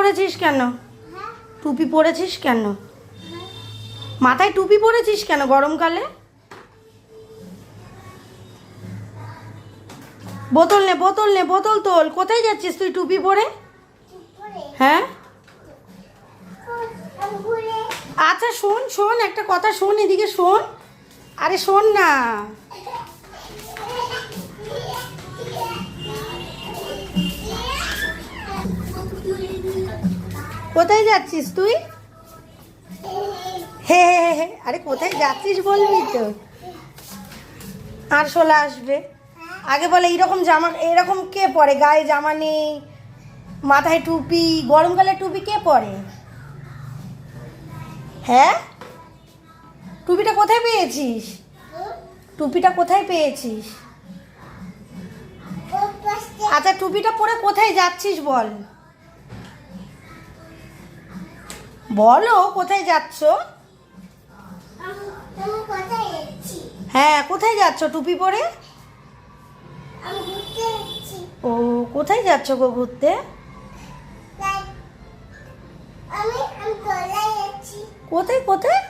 পরেছিস কেন? টুপি পরেছিস কেন? মাথায় টুপি পরেছিস কেন গরমকালে? বোতল নে, বোতল নে, বোতল তোল। কোথায় যাচ্ছিস তুই টুপি পরে? হ্যাঁ, আচ্ছা শোন শোন, একটা কথা শোন, এদিকে শোন। আরে শোন না। কোথায় যাচ্ছিস তুই? হে হে হে, আরে কোথায় যাচ্ছিস বলবি তো। আর শোলা আসবে। আগে বলে এইরকম জামা, এরকম কে পরে? গায়ে জামা নেই, মাথায় টুপি, গরমকালে টুপি কে পরে? হ্যাঁ, টুপিটা কোথায় পেয়েছিস? টুপিটা কোথায় পেয়েছিস? আচ্ছা টুপিটা পরে কোথায় যাচ্ছিস বল? বলো কোথায় যাচ্ছ? হ্যাঁ, কোথায় যাচ্ছ টুপি পরে? ও, কোথায় যাচ্ছ গো ঘুরতে? কোথায় কোথায়?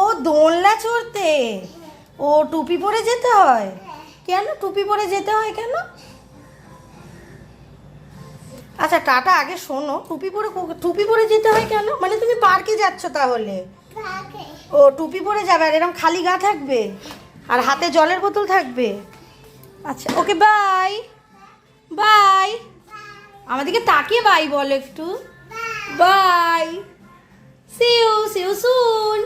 ও দোলনা চড়তে। ও টুপি পরে যেতে হয় কেন? টুপি পরে যেতে হয় কেন? আচ্ছা টাটা, আগে শোনো, টুপি পরে যেতে হয় কেন? মানে তুমি পার্কে যাচ্ছ তাহলে? ও টুপি পরে যাবে, আর এরকম খালি গা থাকবে, আর হাতে জলের বোতল থাকবে। আচ্ছা ওকে, বাই বাই। আমাদেরকে তাকিয়ে বাই বলো একটু। Bye, see you soon.